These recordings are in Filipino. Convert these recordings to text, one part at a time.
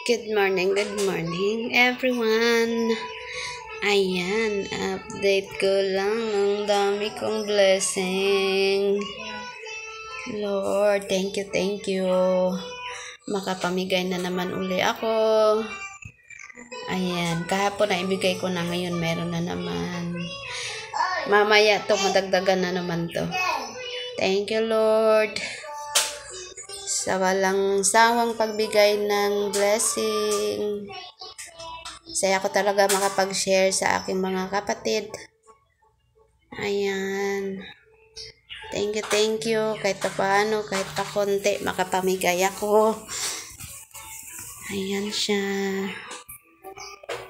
Good morning everyone. Ayan, update ko lang. Ang dami kong blessing. Lord, thank you. Makapamigay na naman uli ako. Ayan, kahapon na ibigay ko na, ngayon meron na naman. Mamaya to, madagdagan na naman to. Thank you, Lord, sa walang sawang pagbigay ng blessing. Saya ko talaga makapag-share sa aking mga kapatid. Ayan. Thank you. Kahit pa paano, kahit pa konti, makapamigay ako. Ayan siya.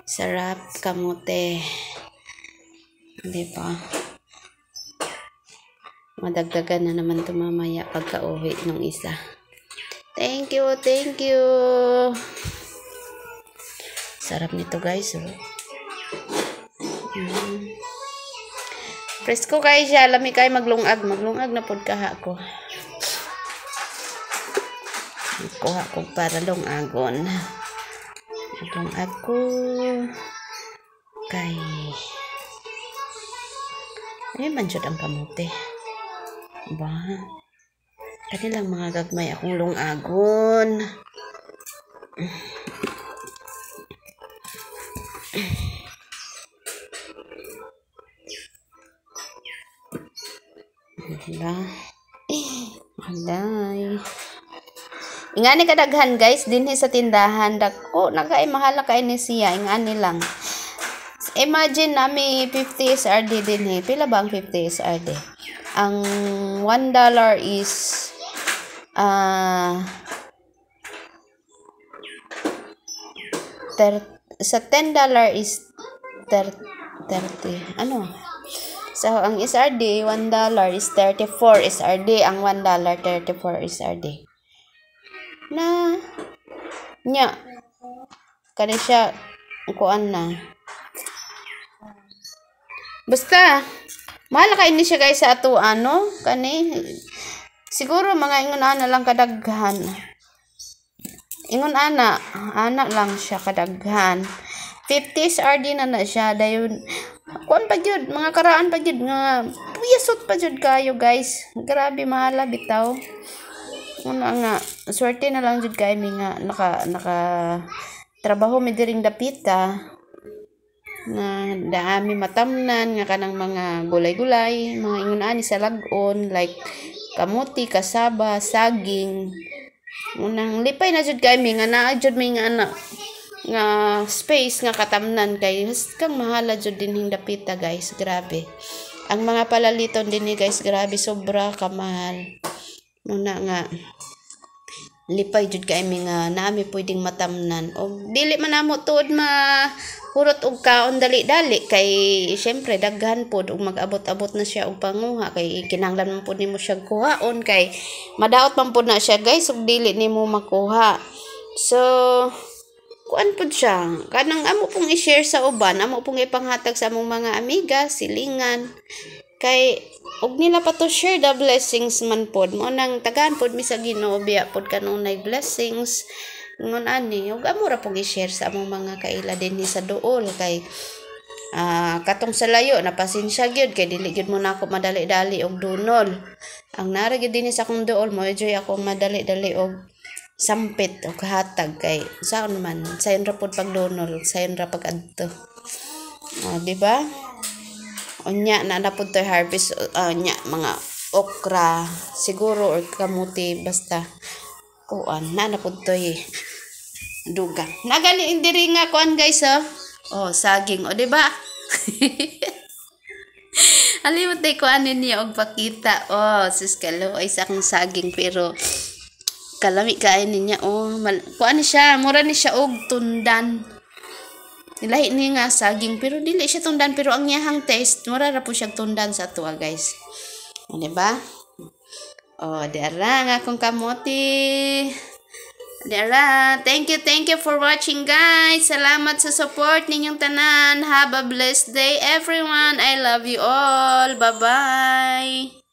Sarap, kamote. Diba? Madagdagan na naman ito mamaya pagka-uwi ng isa. Thank you. Sarap nito, guys. Presko kayo siya. Lami kayo maglungag. Maglungag na pod kaha ko. Kuha ko para lungagon. Maglungag ko. Kay ay manjud ang kamote. Ba? Kanilang mga gagmay akong lungagon. Alay. Ingani kadaghan, guys, dinhi sa tindahan. Dako, nagkay mahala kay ni siya. Ingani lang. Imagine nami 50 SRD dinhi. Pila ba ang 50 SRD? Ang $1 is sa $10 is 30. Ano? So, ang SRD, $1 is 34 SRD. Ang $1, 34 SRD. Na, nya, kani siya, kuan na. Basta, mahal ka ini siya, guys, sa ato, ano, kani, siguro, mga ingon ana lang kadaghan. Ingon ana lang siya kadaghan. 50 SRD na siya, dayon, kuan pa jud, mga karaan pa jud nga puyasot pa jud kayo, guys. Grabe mahala bitaw. Una nga swerte na lang jud kay mi nga naka trabaho mi diring dapita. Na daami matamnan nga kanang mga gulay-gulay, mga ingon ani sa lag-on like kamuti, kasaba, saging. Unang lipay na jud kay mi nga naa jud mi nga ana nga space nga katamnan kay kang mahala jud dinhing dapita, guys. Grabe ang mga palaliton dinhi, guys. Grabe sobra kamahal. Muna nga lipay jud kay mi nga naami pwedeng matamnan o dili man namo tuod hurot og kaon dali-dali kay syempre daghan pod ug mag-abot-abot na siya og panguha kay kinahanglan man pod nimo siya kuhaon kay madaot man pod na siya, guys, ug dili nimo makuha. So kuan pod siya kanang amo pong i-share sa uban, amo pong ipanghatag sa among mga amiga, silingan kay og nila pa to share the blessings man pod mo nang tagaan pod mi sa Ginoo biya pod kanunay blessings ngon ani ug amo ra pong i-share sa among mga kaila dinhi sa duol kay katong sa layo napasensya gyud kay dili gyud mo na ako madali-dali og dunol. Ang nara gyud dinhi sa akong duol mo enjoy ako madali-dali og sampit o kahatag kay saon man sayon ra pod pagdunol, sayon ra pag-adto. Di ba? Unya na napod to harvest nya mga okra siguro or kamuti basta kuan na napod to dugang nagani indiri nga kuan, guys, saging di ba? Alimot tay kuan niya og pakita sis kalo ay sa akong saging pero kalami kain niya kuan siya mura ni siya og tundan. Lahi ni nga saging pero dili siya tundan pero ang iyang taste mura ra po siya tundan sa tuwa, guys. Di ba? Dara nga akong kamote. Dara, thank you for watching, guys. Salamat sa support ninyong tanan. Have a blessed day, everyone. I love you all. Bye-bye.